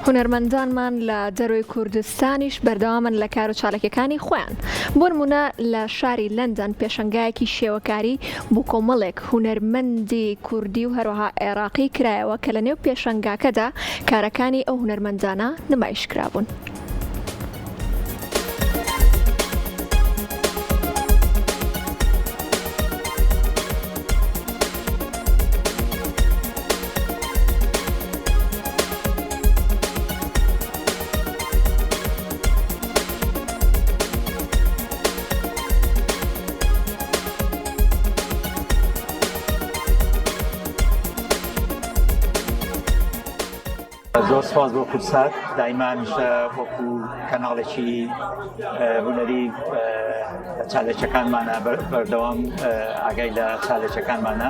هونەرمەندانمان لە دەروی کوردستانیش بەردەوامن لە کار و چالاکیەکانی خۆیان. بۆ نمونە لە شاری لەندەن پێشەنگایەکی شێوەکاری بۆ کۆمەڵێک هونەرمەندی کوردی و هەروەها عێراقی کرایەوە کە لە نێو پێشەنگاکەدا کارەکانی ئەو هونەرمەندانە نمایشکرابوون. زۆر سپاس بۆ کورسات دایمانش وەکو کەناڵێکی هونەری چالێکەکانمانە بەردەوام ئاگای لە چالێکەکانمانە.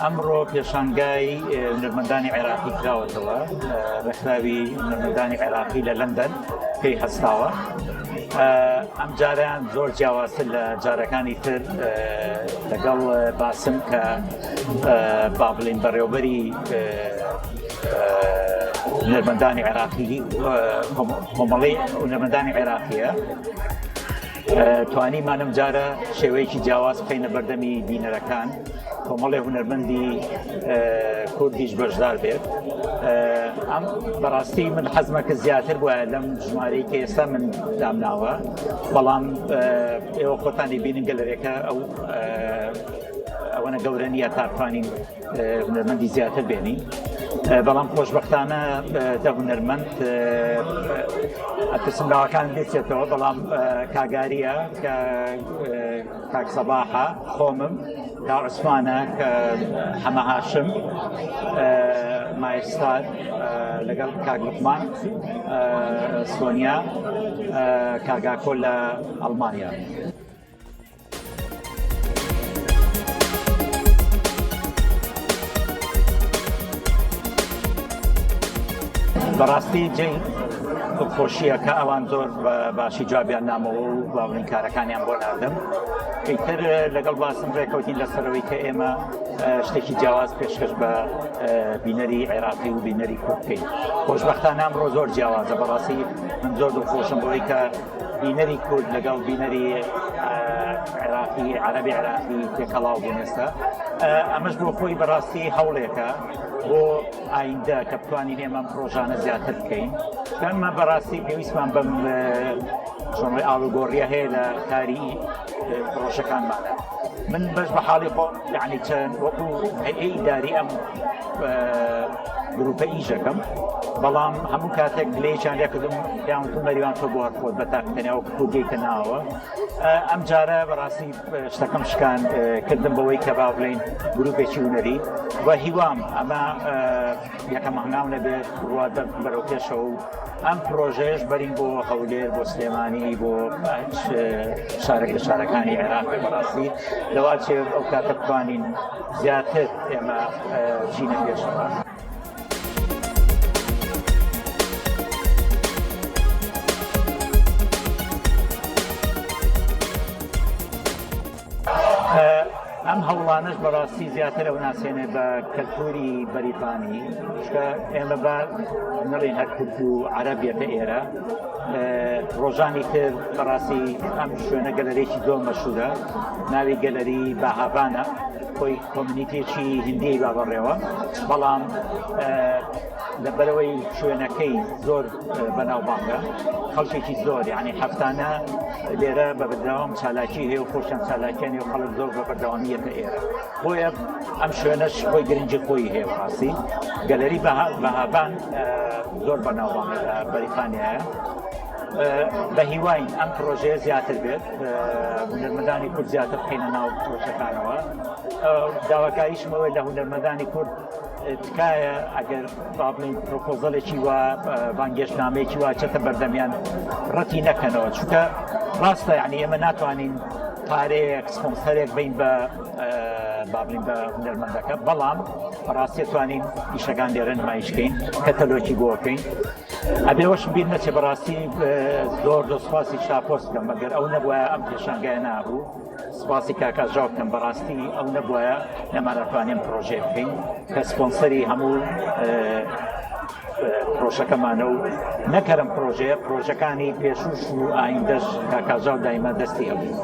ئەمڕۆ پێشانگای هونەرمەندانی عێراقی کراوەتەوە بەخراوی هونەرمەندانی عێراقی لە لەندەن پێی هەستاوە. ئەم جاریان زۆر جیاوازتر لە جارەکانی تر لەگەڵ باسم کە با بڵێن بەڕێوەبەری هونەرمەندانی عێراقی کۆمەڵەی هونەرمەندانی عێراقیە توانیمانم جارە شێوەیەکی جیاواز بخەینە بەردەمی بینەرەکان، کۆمەڵی هونەرمەندی کوردیش بەشدار بێت. ئەم بەڕاستی من حەزمەکە زیاتر بووە لەم ژمارەی کە ئێستا من دامناوە، بەڵام ئێوە خۆتانی بینن گەلەرێکە ئەوەنە گەورە نییە تا بتوانین هونەرمەندی زیاتر بێنی. بەڵام خۆشبەختانە دە هونەرمەند ئەترسم ناوەکان بێتێتەوە، بەڵام کاگاریە کە کاک سەباحە، خۆمم، کاک عوسمانە کە حەمە هاشم، مایستاد لەگەڵ کاک لوقمان، سۆنیا، کاگاکۆ لە ئەڵمانیا. بەڕاستی جێی خۆشیە کە ئەوان زۆر باشی جوابیان نامەوە و باڵین کارەکانیان بۆ ناردم. ئیتر لەگەڵ باسم ڕێکەوتین لەسەرەوەی کە ئێمە شتێکی جیاواز پێشکەش بە بینەری عێراقی و بینەری کورد بکەین. خۆشبەختانە ئەمڕۆ زۆر جیاوازە، بەڕاستی من زۆر دڵخۆشم بۆی کە بینەری کورد لەگەڵ بینەری عێراقی عەرەبی عێراقی تێکەڵاو بوون ئێستا. ئەمەش بۆ خۆی بەڕاستی هەوڵێکە بۆ ئایندە کە بتوانین ئێمە پرۆژانە زیاتر بکەین. ئەمە بەڕاستی پێویستمان بەم ژۆنڵی ئاڵوگۆڕیە هەیە لە کاری پرۆژەکانمانە. من بەش بە حاڵی خۆم یعنی چەند وەکو هەیئەی ئیداری ئەم گروپە ئیژەکەم، بەڵام هەموو کاتێک لێیان لێکردم پیاوەتون مەریوان تۆ بۆ هەرخۆت بە تاقتەنیاوە کوردیکە ناوە. ئەم جارە بەڕاستی شتەکەم شکان کردم بەوەی کە با بڵێن گروپێکی هونەری و هیوام ئەمە یەکەم هەنگاو نەبێت ڕوا بەرەو پێشەوە و ئەم پرۆژەیەش بەرین بۆ هەولێر، بۆ سلێمانی، بۆ شارێک لە شارەکانی عێراق. بەڕاستی لەوا چێ ئەو کاتە بتوانین زیاتر ئێمە چینە پێشەوە. ئەم هەوڵانش بەڕاستی زیاتر ئەو ناسێنێ بە کەلتوری بەریتانی، چکە ئێمە بە نەڵێن هەر کورد و عەرەبیەتە ئێرە. ڕۆژانی تر بەڕاستی ئەم شوێنە گەلەرێکی زۆر مەشهورە، ناوی گەلەری باهابانە، خۆی کۆمیونیتێکی هیندی با بەڕێوە، بەڵام لەبەرەوەی شوێنەکەی زۆر بەناوبانگە، خەڵکێکی زۆر یعنی هەفتانە لێرە بە بەردەوام چالاکی هەیە و خۆشیان چالاکیانی و خەڵک زۆر بە بەردەوامیەتە ئێرە. بۆیە ئەم شوێنەش خۆی گرنگی خۆی هەیە. بەڕاستی گەلەری بەهابان زۆر بەناوبانگە لە بەریتانیایە. بە هیواین ئەم پرۆژەیە زیاتر بێت، هونەرمەندانی کورد زیاتر بخەینە ناو پرۆژەکانەوە. داواکاریشمەوەی لە هونەرمەندانی کورد تکایە ئەگەر با بڵێن پرۆپۆزەلێکی وە بانگێشتنامەیەکی وا چێتە بەردەمیان ڕەتی نەکەنەوە، چونکە ڕاستە یعنی ئێمە ناتوانین پارەیەک سپۆنسەرێک بین بە با بڵین بە هونەرمەندەکە، بەڵام بەڕاستی توانین ئیشەکان لێرە نمایشکەین، کەتەلۆکی بۆ بکەین. ئەبێوەش بیر نەچێ بەڕاستی زۆر سوپاسی شاپۆس بکەم، مەگەر ئەو نەبووە ئەم پێشانگایە نابوو. سپاسی کاکاژاو بکەم، بەڕاستی ئەو نەبووە نەمانەتوانین پرۆژێ بکەین کە سپۆنسەری هەموو نەخۆشەکەمانە و نەکەرم پرۆژەکانی پێشوش و ئایندەش کاکازاو دایمە دەستی ئەبوو.